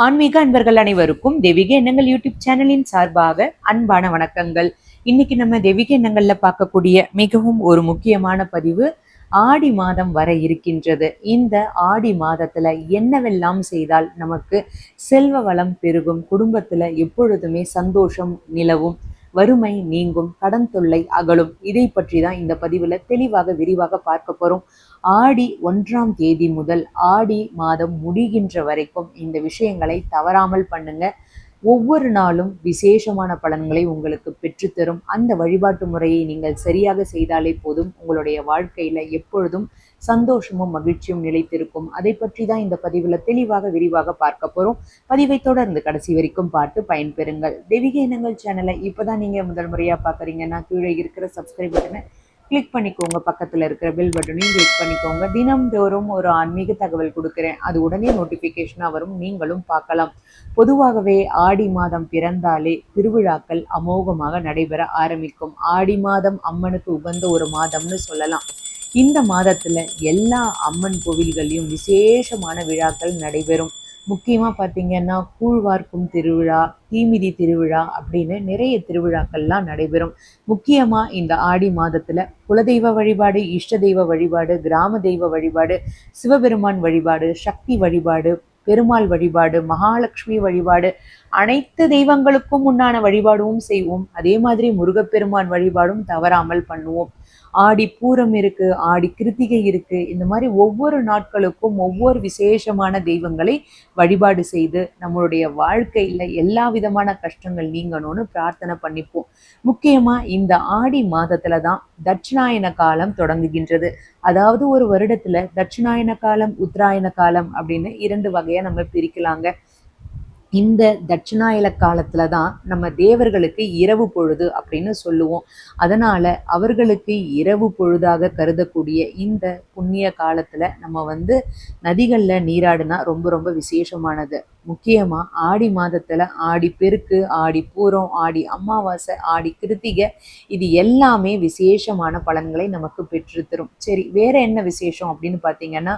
ஆன்மீக அன்பர்கள் அனைவருக்கும் தெய்வீக எண்ணங்கள் யூடியூப் சேனலின் சார்பாக அன்பான வணக்கங்கள். இன்னைக்கு நம்ம தெய்வீக எண்ணங்கள்ல பார்க்கக்கூடிய மிகவும் ஒரு முக்கியமான பதிவு, ஆடி மாதம் வர இருக்கின்றது. இந்த ஆடி மாதத்துல என்னவெல்லாம் செய்தால் நமக்கு செல்வ வளம் பெருகும், குடும்பத்துல எப்பொழுதுமே சந்தோஷம் நிலவும், வறுமை நீங்கும், கடன் தொல்லை அகலும், இதை பற்றி தான் இந்த பதிவுல தெளிவாக விரிவாக பார்க்க போறோம். ஆடி 1ஆம் தேதி முதல் ஆடி மாதம் முடிகின்ற வரைக்கும் இந்த விஷயங்களை தவறாமல் பண்ணுங்க. ஒவ்வொரு நாளும் விசேஷமான பலன்களை உங்களுக்கு பெற்றுத்தரும். அந்த வழிபாட்டு முறையை நீங்கள் சரியாக செய்தாலே போதும், உங்களுடைய வாழ்க்கையில எப்பொழுதும் சந்தோஷமும் மகிழ்ச்சியும் நிலைத்திருக்கும். அதை பற்றி தான் இந்த பதிவுல தெளிவாக விரிவாக பார்க்க போறோம். பதிவை தொடர்ந்து கடைசி வரைக்கும் பார்த்து பயன்பெறுங்கள். தெய்வீக எண்ணங்கள் சேனலை இப்பதான் நீங்க முதல் முறையா பாக்குறீங்கன்னா கீழே இருக்கிற சப்ஸ்கிரைப் பட்டனை கிளிக் பண்ணிக்கோங்க, பக்கத்துல இருக்கிற பெல் பட்டனையும் கிளிக் பண்ணிக்கோங்க. தினம்தோறும் ஒரு ஆன்மீக தகவல் கொடுக்குறேன், அது உடனே நோட்டிபிகேஷனா வரும், நீங்களும் பார்க்கலாம். பொதுவாகவே ஆடி மாதம் பிறந்தாலே திருவிழாக்கள் அமோகமாக நடைபெற ஆரம்பிக்கும். ஆடி மாதம் அம்மனுக்கு உகந்த ஒரு மாதம்னு சொல்லலாம். இந்த மாதத்துல எல்லா அம்மன் கோவில்களையும் விசேஷமான விழாக்கள் நடைபெறும். முக்கியமா பார்த்தீங்கன்னா கூழ்வார்க்கும் திருவிழா, தீமிதி திருவிழா அப்படின்னு நிறைய திருவிழாக்கள்லாம் நடைபெறும். முக்கியமா இந்த ஆடி மாதத்துல குலதெய்வ வழிபாடு, இஷ்ட தெய்வ வழிபாடு, கிராம தெய்வ வழிபாடு, சிவபெருமான் வழிபாடு, சக்தி வழிபாடு, பெருமாள் வழிபாடு, மகாலட்சுமி வழிபாடு, அனைத்து தெய்வங்களுக்கும் உண்டான வழிபாடும் செய்வோம். அதே மாதிரி முருகப்பெருமான் வழிபாடும் தவறாமல் பண்ணுவோம். ஆடி பூரம் இருக்கு, ஆடி கிருத்திகை இருக்கு. இந்த மாதிரி ஒவ்வொரு நாட்களுக்கும் ஒவ்வொரு விசேஷமான தெய்வங்களை வழிபாடு செய்து நம்மளுடைய வாழ்க்கையில எல்லா விதமான கஷ்டங்கள் நீங்கணும்னு பிரார்த்தனை பண்ணிப்போம். முக்கியமா இந்த ஆடி மாதத்துல தான் தட்சிணாயன காலம் தொடங்குகின்றது. அதாவது ஒரு வருடத்துல தட்சிணாயன காலம், உத்தராயண காலம் அப்படின்னு 2 வகையா நம்ம பிரிக்கலாங்க. இந்த தட்சிணாயன காலத்துல தான் நம்ம தேவர்களுக்கு இரவு பொழுது அப்படின்னு சொல்லுவோம். அதனால அவர்களுக்கு இரவு பொழுதாக கருதக்கூடிய இந்த புண்ணிய காலத்துல நம்ம நதிகள்ல நீராடினா ரொம்ப ரொம்ப விசேஷமானது. முக்கியமா ஆடி மாதத்துல ஆடி பெருக்கு, ஆடி பூரம், ஆடி அமாவாசை, ஆடி கிருத்திகை, இது எல்லாமே விசேஷமான பலன்களை நமக்கு பெற்றுத்தரும். சரி, வேற என்ன விசேஷம் அப்படின்னு பார்த்தீங்கன்னா,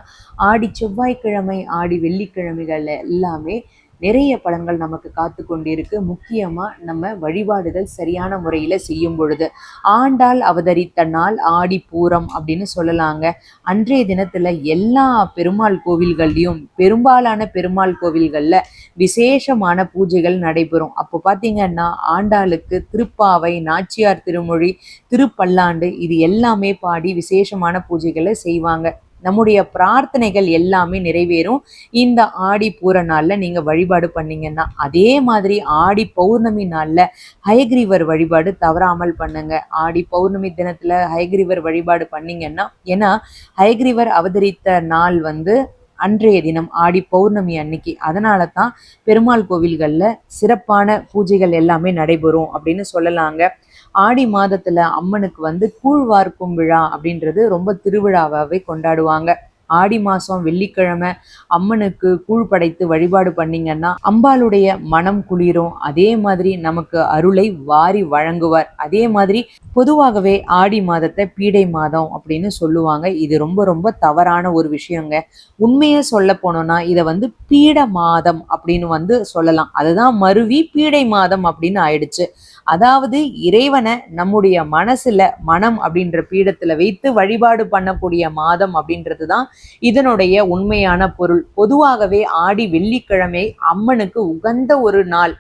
ஆடி செவ்வாய்க்கிழமை, ஆடி வெள்ளிக்கிழமைகள் எல்லாமே நிறைய பலன்கள் நமக்கு காத்து கொண்டிருக்கு. முக்கியமா நம்ம வழிபாடுகள் சரியான முறையில செய்யும் பொழுது, ஆண்டாள் அவதரித்த நாள் ஆடி பூரம் அப்படின்னு சொல்லலாங்க. அன்றைய தினத்துல எல்லா பெருமாள் கோவில்கள்லையும், பெரும்பாலான பெருமாள் கோவில்கள்ல விசேஷமான பூஜைகள் நடைபெறும். அப்போ பார்த்தீங்கன்னா ஆண்டாளுக்கு திருப்பாவை, நாச்சியார் திருமொழி, திருப்பல்லாண்டு இது எல்லாமே பாடி விசேஷமான பூஜைகளை செய்வாங்க. நம்முடைய பிரார்த்தனைகள் எல்லாமே நிறைவேறும் இந்த ஆடி பூர நாள்ல நீங்க வழிபாடு பண்ணீங்கன்னா. அதே மாதிரி ஆடி பௌர்ணமி நாள்ல ஹயக்ரீவர் வழிபாடு தவறாமல் பண்ணுங்க. ஆடி பௌர்ணமி தினத்துல ஹயக்ரீவர் வழிபாடு பண்ணீங்கன்னா, ஏன்னா ஹயக்ரீவர் அவதரித்த நாள் அன்றைய தினம் ஆடி பௌர்ணமி அன்னைக்கு. அதனால தான் பெருமாள் கோவில்கள்ல சிறப்பான பூஜைகள் எல்லாமே நடைபெறும் அப்படின்னு சொல்லலாங்க. ஆடி மாதத்துல அம்மனுக்கு கூழ்வார்க்கும் விழா அப்படின்றது ரொம்ப திருவிழாவாகவே கொண்டாடுவாங்க. ஆடி மாசம் வெள்ளிக்கிழமை அம்மனுக்கு கூழ் படைத்து வழிபாடு பண்ணீங்கன்னா அம்பாளுடைய மனம் குளிரும். அதே மாதிரி நமக்கு அருளை வாரி வழங்குவார். அதே மாதிரி பொதுவாகவே ஆடி மாதத்தை பீடை மாதம் அப்படின்னு சொல்லுவாங்க. இது ரொம்ப ரொம்ப தவறான ஒரு விஷயங்க. உண்மையை சொல்ல போனோம்னா இதை பீட மாதம் அப்படின்னு சொல்லலாம். அதுதான் மருவி பீடை மாதம் அப்படின்னு ஆயிடுச்சு. அதாவது இறைவனை நம்முடைய மனசுல, மனம் அப்படின்ற பீடத்துல வைத்து வழிபாடு பண்ணக்கூடிய மாதம் அப்படின்றது தான் இதனுடைய உண்மையான பொருள். பொதுவாகவே ஆடி வெள்ளிக்கிழமை அம்மனுக்கு உகந்த ஒரு நாள்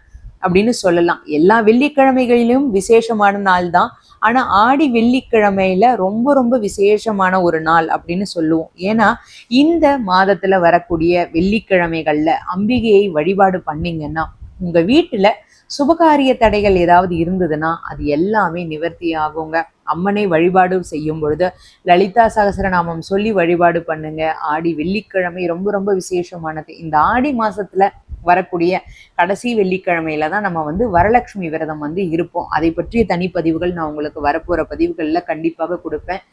அப்படின்னு சொல்லலாம். எல்லா வெள்ளிக்கிழமைகளிலும் விசேஷமான நாள் தான், ஆனா ஆடி வெள்ளிக்கிழமையில ரொம்ப ரொம்ப விசேஷமான ஒரு நாள் அப்படின்னு சொல்லுவோம். ஏன்னா இந்த மாதத்துல வரக்கூடிய வெள்ளிக்கிழமைகள்ல அம்பிகையை வழிபாடு பண்ணீங்கன்னா உங்க வீட்டுல சுபகாரிய தடைகள் ஏதாவது இருந்ததுன்னா அது எல்லாமே நிவர்த்தி ஆகுங்க. அம்மனை வழிபாடு செய்யும் பொழுது லலிதா சகசரநாமம் சொல்லி வழிபாடு பண்ணுங்க. ஆடி வெள்ளிக்கிழமை ரொம்ப ரொம்ப விசேஷமானது. இந்த ஆடி மாசத்துல வரக்கூடிய கடைசி வெள்ளிக்கிழமையில தான் நம்ம வரலட்சுமி விரதம் இருப்போம். அதை பற்றிய தனிப்பதிவுகள் நான் உங்களுக்கு வரப்போற பதிவுகள்ல கண்டிப்பாக கொடுப்பேன்.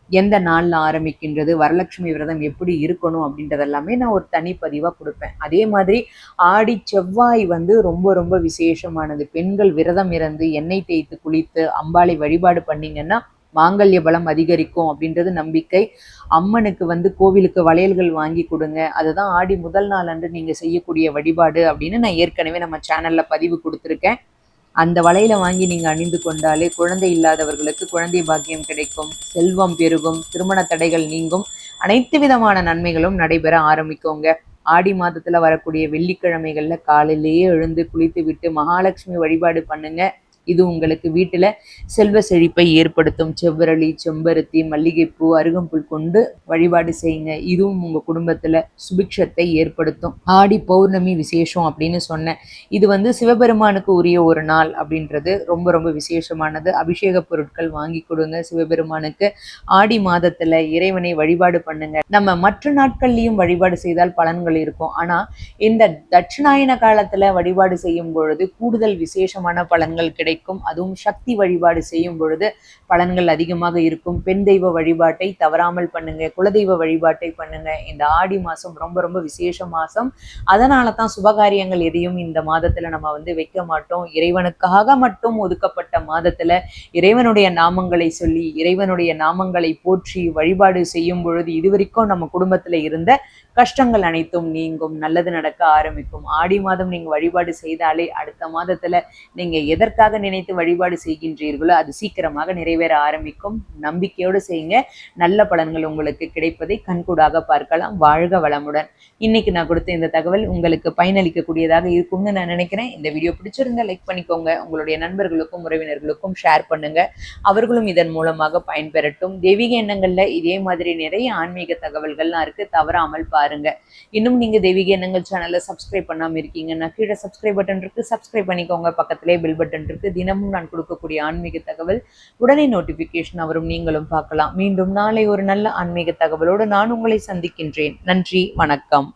எந்த நாள்ல ஆரம்பிக்கின்றது, வரலட்சுமி விரதம் எப்படி இருக்கணும் அப்படின்றதெல்லாமே நான் ஒரு தனிப்பதிவாக கொடுப்பேன். அதே மாதிரி ஆடி செவ்வாய் ரொம்ப ரொம்ப விசேஷமானது. பெண்கள் விரதம் இருந்து எண்ணெய் தேய்த்து குளித்து அம்பாளை வழிபாடு பண்ணீங்கன்னா மாங்கல்ய பலம் அதிகரிக்கும் அப்படின்றது நம்பிக்கை. அம்மனுக்கு கோவிலுக்கு வளையல்கள் வாங்கி கொடுங்க, அதுதான் ஆடி முதல் நாள் அன்று நீங்க செய்யக்கூடிய வழிபாடு அப்படின்னு நான் ஏற்கனவே நம்ம சேனல்ல பதிவு கொடுத்துருக்கேன். அந்த வளையலை வாங்கி நீங்க அணிந்து கொண்டாலே குழந்தை இல்லாதவர்களுக்கு குழந்தை பாக்கியம் கிடைக்கும், செல்வம் பெருகும், திருமண தடைகள் நீங்கும், அனைத்து விதமான நன்மைகளும் நடைபெற ஆரம்பிக்குங்க. ஆடி மாதத்துல வரக்கூடிய வெள்ளிக்கிழமைகள்ல காலையிலேயே எழுந்து குளித்து விட்டு மகாலட்சுமி வழிபாடு பண்ணுங்க. இது உங்களுக்கு வீட்டுல செல்வ செழிப்பை ஏற்படுத்தும். செவ்வரளி, செம்பருத்தி, மல்லிகைப்பூ, அருகம்புல் கொண்டு வழிபாடு செய்யுங்க. இதுவும் உங்க குடும்பத்துல சுபிக்ஷத்தை ஏற்படுத்தும். ஆடி பௌர்ணமி விசேஷம் அப்படின்னு சொன்னேன். இது சிவபெருமானுக்கு உரிய ஒரு நாள் அப்படின்றது ரொம்ப ரொம்ப விசேஷமானது. அபிஷேக பொருட்கள் வாங்கி கொடுங்க சிவபெருமானுக்கு. ஆடி மாதத்துல இறைவனை வழிபாடு பண்ணுங்க. நம்ம மற்ற நாட்கள்லயும் வழிபாடு செய்தால் பலன்கள் இருக்கும். ஆனா இந்த தட்சிணாயன காலத்துல வழிபாடு செய்யும் பொழுது கூடுதல் விசேஷமான பலன்கள் கிடைக்கும். அதுவும் சக்தி வழிபாடு செய்யும் பொழுது பலன்கள் அதிகமாக இருக்கும். பெண் தெய்வ வழிபாட்டை தவறாமல் பண்ணுங்க, குலதெய்வ வழிபாட்டை பண்ணுங்க. இந்த ஆடி மாசம் ரொம்ப ரொம்ப விசேஷ மாசம். அதனால தான் சுபகாரியங்கள் எதையும் இந்த மாதத்துல நம்ம வைக்க மாட்டோம். இறைவனுக்காக மட்டும் ஒதுக்கப்பட்ட மாதத்துல இறைவனுடைய நாமங்களை சொல்லி இறைவனுடைய நாமங்களை போற்றி வழிபாடு செய்யும் பொழுது இதுவரைக்கும் நம்ம குடும்பத்துல இருந்த கஷ்டங்கள் அனைத்தும் நீங்கும், நல்லது நடக்க ஆரம்பிக்கும். ஆடி மாதம் நீங்க வழிபாடு செய்தாலே அடுத்த மாதத்துல நீங்க எதற்காக நினைத்து வழிபாடு செய்கின்றீர்களோ அது சீக்கிரமாக நிறைவேற ஆரம்பிக்கும். நம்பிக்கையோடு செய்யுங்க, நல்ல பலன்கள் உங்களுக்கு கிடைப்பதை கண்கூடாக பார்க்கலாம். வாழ்க வளமுடன். இன்னைக்கு நான் கொடுத்த இந்த தகவல் உங்களுக்கு பயனளிக்கக்கூடியதாக இருக்கும்னு நான் நினைக்கிறேன். இந்த வீடியோ பிடிச்சிருந்தா லைக் பண்ணிக்கோங்க, உங்களுடைய நண்பர்களுக்கும் உறவினர்களுக்கும் ஷேர் பண்ணுங்க, அவர்களும் இதன் மூலமாக பயன்பெறட்டும். தெய்வீக எண்ணங்கள்ல இதே மாதிரி நிறைய ஆன்மீக தகவல்கள்லாம் இருக்கு, தவறாமல் பாருங்க. இன்னும் நீங்க தெய்வீக எண்ணங்கள் சேனலை சப்ஸ்கிரைப் பண்ணாம இருக்கீங்கன்னா கீழே சப்ஸ்கிரைப் பட்டன் இருக்கு, சப்ஸ்கிரைப் பண்ணிக்கோங்க. பக்கத்திலே பெல் பட்டன் இருக்கு. தினமும் நான் கொடுக்கக்கூடிய ஆன்மீக தகவல் உடனே நோட்டிபிகேஷன் வரும், நீங்களும் பார்க்கலாம். மீண்டும் நாளை ஒரு நல்ல ஆன்மீக தகவலோடு நான் உங்களை சந்திக்கின்றேன். நன்றி, வணக்கம்.